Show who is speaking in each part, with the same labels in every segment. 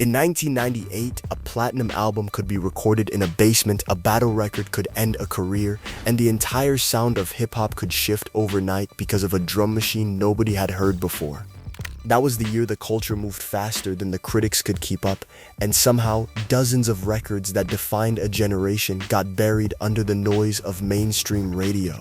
Speaker 1: In 1998, a platinum album could be recorded in a basement, a battle record could end a career, and the entire sound of hip-hop could shift overnight because of a drum machine nobody had heard before. That was the year the culture moved faster than the critics could keep up, and somehow dozens of records that defined a generation got buried under the noise of mainstream radio.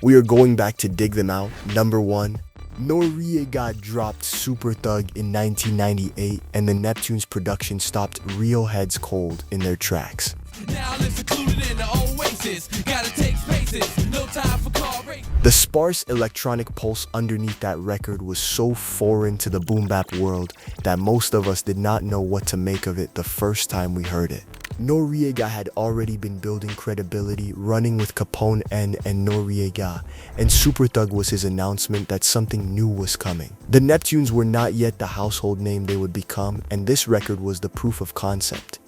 Speaker 1: We are going back to dig them out. Number 1. Noriega dropped Super Thug in 1998, and the Neptunes' production stopped real heads cold in their tracks. Now let's include it in the Oasis. Gotta take spaces, no time for car race. The sparse electronic pulse underneath that record was so foreign to the boom-bap world that most of us did not know what to make of it the first time we heard it. Noriega had already been building credibility, running with Capone N and Noriega, and Super Thug was his announcement that something new was coming. The Neptunes were not yet the household name they would become, and this record was the proof of concept.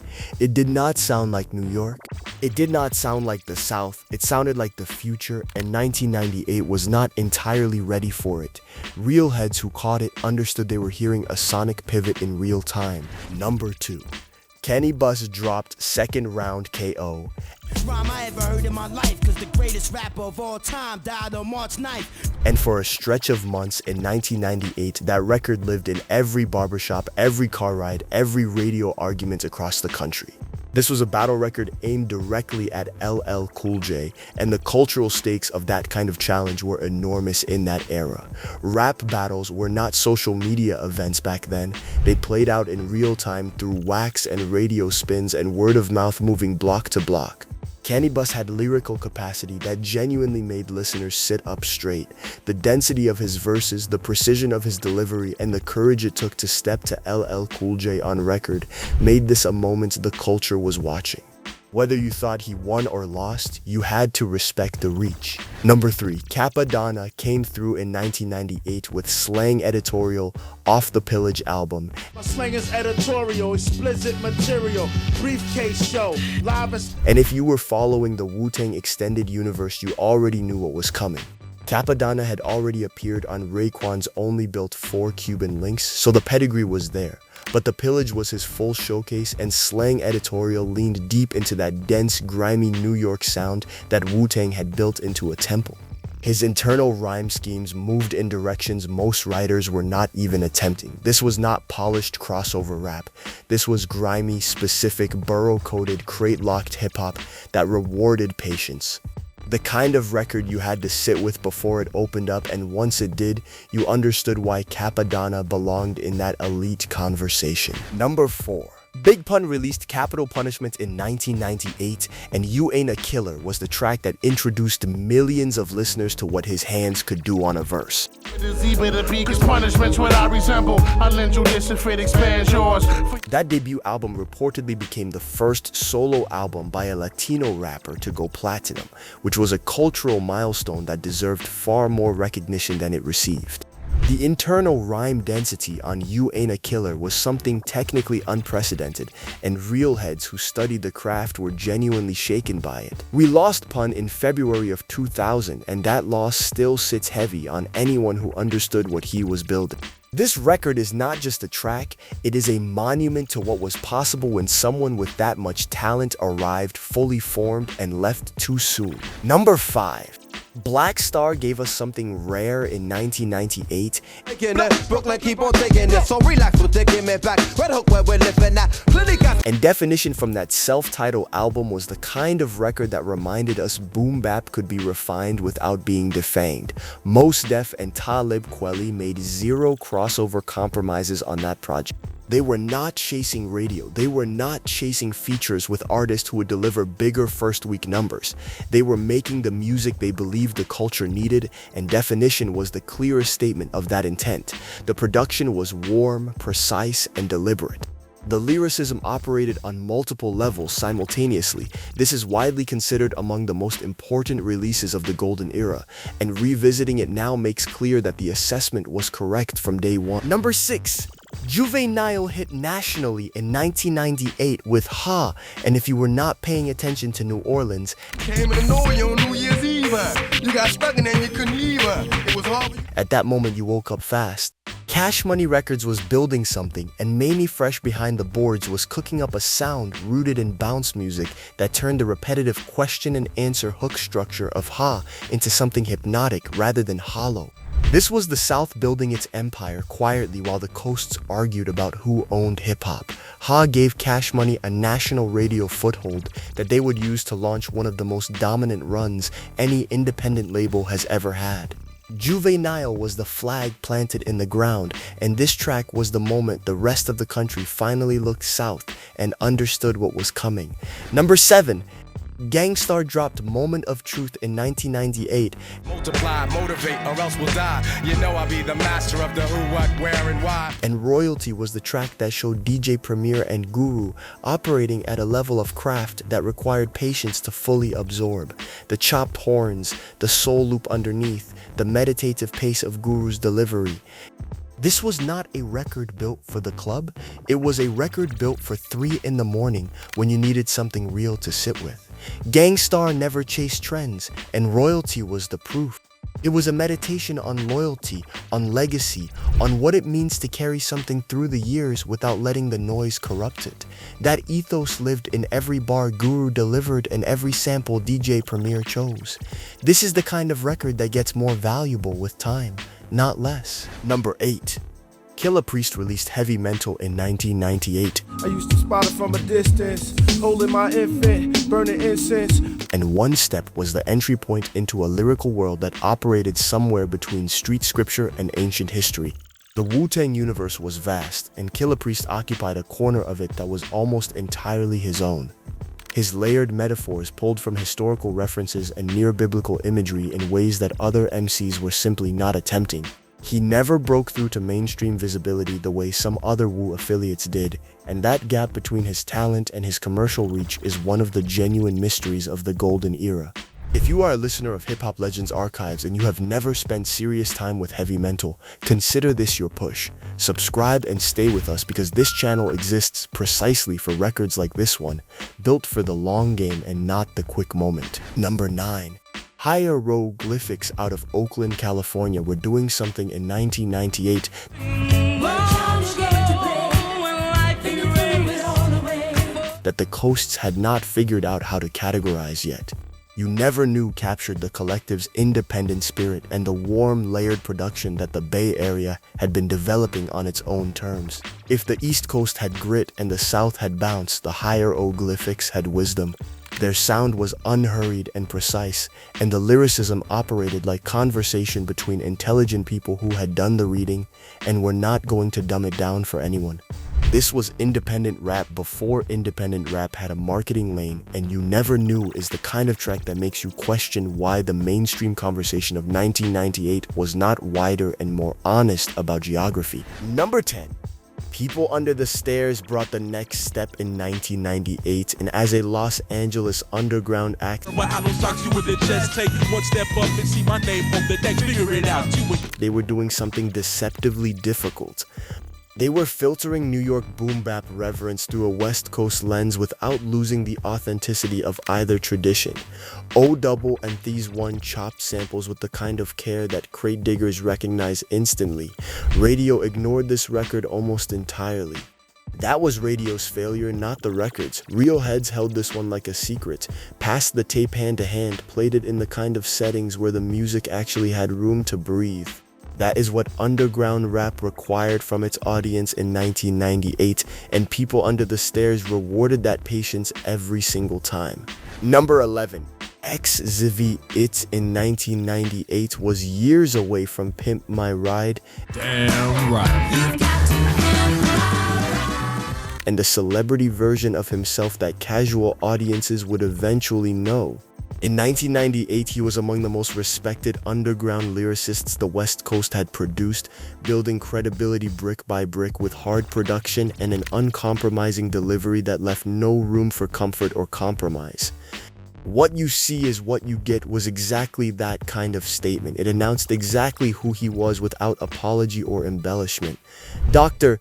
Speaker 1: It did not sound like New York. It did not sound like the South. It sounded like the future, and 1998 was not entirely ready for it. Real heads who caught it understood they were hearing a sonic pivot in real time. Number 2. Kenny Bus dropped Second Round KO. Rhyme I ever heard in my life, cause the greatest rapper of all time died on March 9th. And for a stretch of months in 1998, that record lived in every barbershop, every car ride, every radio argument across the country. This was a battle record aimed directly at LL Cool J, and the cultural stakes of that kind of challenge were enormous in that era. Rap battles were not social media events back then. They played out in real time through wax and radio spins and word of mouth moving block to block. Kenny Bus had lyrical capacity that genuinely made listeners sit up straight. The density of his verses, the precision of his delivery, and the courage it took to step to LL Cool J on record made this a moment the culture was watching. Whether you thought he won or lost, you had to respect the reach. Number 3. Capadonna came through in 1998 with Slang Editorial off the Pillage album.
Speaker 2: My slang is editorial, explicit material, briefcase show, live.
Speaker 1: And if you were following the Wu-Tang extended universe, you already knew what was coming. Capadonna had already appeared on Raekwon's Only Built for Cuban Links, so the pedigree was there. But the Pillage was his full showcase, and Slang Editorial leaned deep into that dense, grimy New York sound that Wu-Tang had built into a temple. His internal rhyme schemes moved in directions most writers were not even attempting. This was not polished crossover rap. This was grimy, specific, burrow-coded, crate-locked hip-hop that rewarded patience. The kind of record you had to sit with before it opened up, and once it did, you understood why Capadonna belonged in that elite conversation. Number 4. Big Pun released Capital Punishment in 1998, and You Ain't a Killer was the track that introduced millions of listeners to what his hands could do on a verse. That debut album reportedly became the first solo album by a Latino rapper to go platinum, which was a cultural milestone that deserved far more recognition than it received. The internal rhyme density on You Ain't a Killer was something technically unprecedented, and real heads who studied the craft were genuinely shaken by it. We lost Pun in February of 2000, and that loss still sits heavy on anyone who understood what he was building. This record is not just a track, it is a monument to what was possible when someone with that much talent arrived fully formed and left too soon. Number 5. Black Star gave us something rare in 1998. And Definition from that self-titled album was the kind of record that reminded us boom bap could be refined without being defanged. Mos Def and Talib Kweli made zero crossover compromises on that project. They were not chasing radio. They were not chasing features with artists who would deliver bigger first-week numbers. They were making the music they believed the culture needed, and Definition was the clearest statement of that intent. The production was warm, precise, and deliberate. The lyricism operated on multiple levels simultaneously. This is widely considered among the most important releases of the Golden Era, and revisiting it now makes clear that the assessment was correct from day one. Number 6. Juvenile hit nationally in 1998 with Ha, and if you were not paying attention to New Orleans, came to know you on New Year's Eve. You got stuck and then you couldn't leave. It was hard. At that moment, you woke up fast. Cash Money Records was building something, and Mamie Fresh behind the boards was cooking up a sound rooted in bounce music that turned the repetitive question and answer hook structure of Ha into something hypnotic rather than hollow. This was the South building its empire quietly while the coasts argued about who owned hip-hop. Ha gave Cash Money a national radio foothold that they would use to launch one of the most dominant runs any independent label has ever had. Juvenile was the flag planted in the ground, and this track was the moment the rest of the country finally looked south and understood what was coming. Number 7. Gangstar dropped Moment of Truth in 1998.
Speaker 3: Multiply, motivate, or else we'll die. You know I'll be the master of the who, what, where, and why.
Speaker 1: And Royalty was the track that showed DJ Premier and Guru operating at a level of craft that required patience to fully absorb. The chopped horns, the soul loop underneath, the meditative pace of Guru's delivery. This was not a record built for the club, it was a record built for 3 in the morning when you needed something real to sit with. Gangstar never chased trends, and Royalty was the proof. It was a meditation on loyalty, on legacy, on what it means to carry something through the years without letting the noise corrupt it. That ethos lived in every bar Guru delivered and every sample DJ Premier chose. This is the kind of record that gets more valuable with time, not less. Number 8. Killah Priest released Heavy Mental in 1998.
Speaker 2: I used to spot it from a distance, holding my infant, burning incense.
Speaker 1: And One Step was the entry point into a lyrical world that operated somewhere between street scripture and ancient history. The Wu-Tang universe was vast, and Killah Priest occupied a corner of it that was almost entirely his own. His layered metaphors pulled from historical references and near-biblical imagery in ways that other MCs were simply not attempting. He never broke through to mainstream visibility the way some other Wu affiliates did, and that gap between his talent and his commercial reach is one of the genuine mysteries of the golden era. If you are a listener of Hip Hop Legends Archives and you have never spent serious time with Heavy Mental, consider this your push. Subscribe and stay with us because this channel exists precisely for records like this one, built for the long game and not the quick moment. Number 9. Hieroglyphics out of Oakland, California were doing something in 1998 that the coasts had not figured out how to categorize yet. You Never Knew captured the collective's independent spirit and the warm, layered production that the Bay Area had been developing on its own terms. If the East Coast had grit and the South had bounce, the Hieroglyphics had wisdom. Their sound was unhurried and precise, and the lyricism operated like conversation between intelligent people who had done the reading and were not going to dumb it down for anyone. This was independent rap before independent rap had a marketing lane, and You Never Knew is the kind of track that makes you question why the mainstream conversation of 1998 was not wider and more honest about geography. Number 10. People Under the Stairs brought the next step in 1998, and as a Los Angeles underground act, they were doing something deceptively difficult. They were filtering New York boom-bap reverence through a West Coast lens without losing the authenticity of either tradition. O-Double and These One chopped samples with the kind of care that crate diggers recognize instantly. Radio ignored this record almost entirely. That was radio's failure, not the record's. Real heads held this one like a secret, passed the tape hand to hand, played it in the kind of settings where the music actually had room to breathe. That is what underground rap required from its audience in 1998, and People Under the Stairs rewarded that patience every single time. Number 11. XZV It in 1998 was years away from Pimp My Ride.
Speaker 3: Damn right.
Speaker 1: And a celebrity version of himself that casual audiences would eventually know. In 1998, he was among the most respected underground lyricists the West Coast had produced, building credibility brick by brick with hard production and an uncompromising delivery that left no room for comfort or compromise. What you see is what you get was exactly that kind of statement. It announced exactly who he was without apology or embellishment. Dr.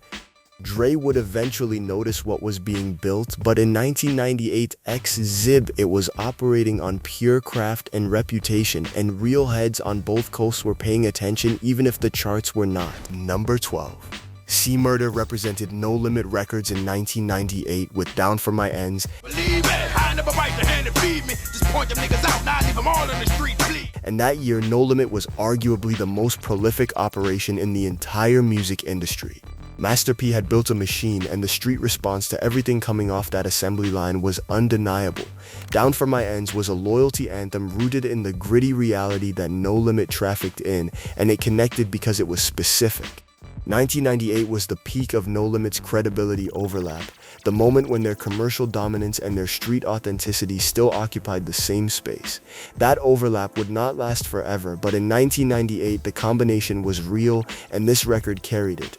Speaker 1: Dre would eventually notice what was being built, but in 1998 X-Zib, it was operating on pure craft and reputation, and real heads on both coasts were paying attention even if the charts were not. Number 12. C-Murder represented No Limit Records in 1998 with Down For My Ends.
Speaker 4: Believe it, I never bite the hand that feed me. Just point them niggas out, now leave them all in the street, please.
Speaker 1: And that year, No Limit was arguably the most prolific operation in the entire music industry. Master P had built a machine, and the street response to everything coming off that assembly line was undeniable. Down For My Ends was a loyalty anthem rooted in the gritty reality that No Limit trafficked in, and it connected because it was specific. 1998 was the peak of No Limit's credibility overlap, the moment when their commercial dominance and their street authenticity still occupied the same space. That overlap would not last forever, but in 1998 the combination was real, and this record carried it.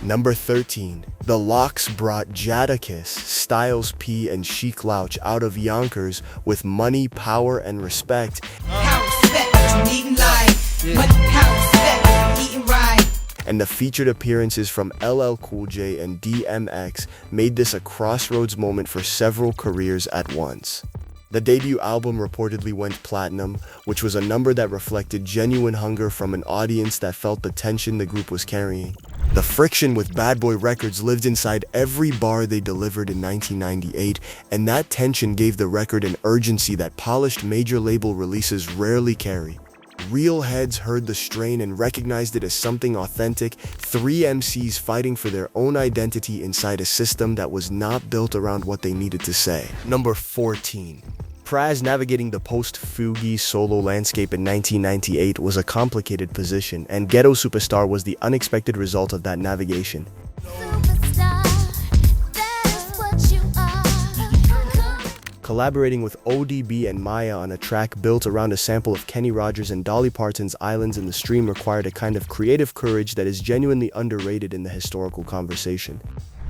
Speaker 1: Number 13. The Lox brought Jadakiss, Styles P, and Chic Louch out of Yonkers with Money, Power, and Respect. And the featured appearances from LL Cool J and DMX made this a crossroads moment for several careers at once. The debut album reportedly went platinum, which was a number that reflected genuine hunger from an audience that felt the tension the group was carrying. The friction with Bad Boy Records lived inside every bar they delivered in 1998, and that tension gave the record an urgency that polished major label releases rarely carry. Real heads heard the strain and recognized it as something authentic, three MCs fighting for their own identity inside a system that was not built around what they needed to say. Number 14. Pras navigating the post-Fugees solo landscape in 1998 was a complicated position, and Ghetto Superstar was the unexpected result of that navigation. Collaborating with ODB and Maya on a track built around a sample of Kenny Rogers and Dolly Parton's Islands in the Stream required a kind of creative courage that is genuinely underrated in the historical conversation.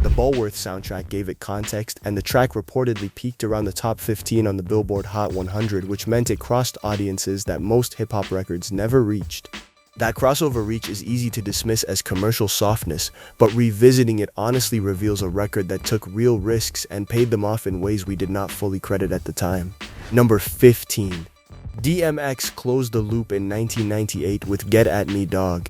Speaker 1: The Bulworth soundtrack gave it context, and the track reportedly peaked around the top 15 on the Billboard Hot 100, which meant it crossed audiences that most hip-hop records never reached. That crossover reach is easy to dismiss as commercial softness, but revisiting it honestly reveals a record that took real risks and paid them off in ways we did not fully credit at the time. Number 15. DMX closed the loop in 1998 with Get At Me Dog.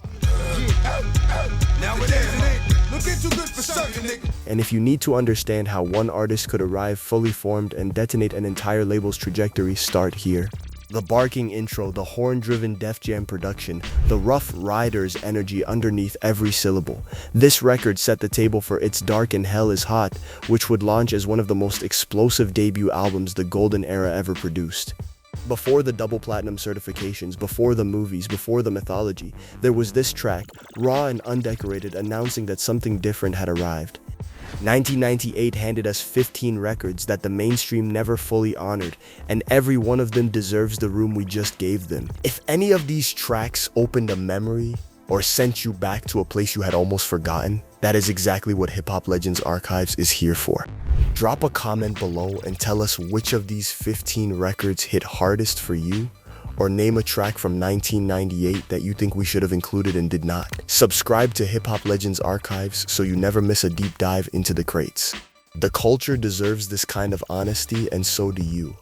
Speaker 1: And if you need to understand how one artist could arrive fully formed and detonate an entire label's trajectory, start here. The barking intro, the horn-driven Def Jam production, the Rough Riders energy underneath every syllable. This record set the table for It's Dark and Hell Is Hot, which would launch as one of the most explosive debut albums the golden era ever produced. Before the double platinum certifications, before the movies, before the mythology, there was this track, raw and undecorated, announcing that something different had arrived. 1998 handed us 15 records that the mainstream never fully honored, and every one of them deserves the room we just gave them. If any of these tracks opened a memory or sent you back to a place you had almost forgotten, that is exactly what Hip Hop Legends Archives is here for. Drop a comment below and tell us which of these 15 records hit hardest for you, or name a track from 1998 that you think we should have included and did not. Subscribe to Hip Hop Legends Archives so you never miss a deep dive into the crates. The culture deserves this kind of honesty, and so do you.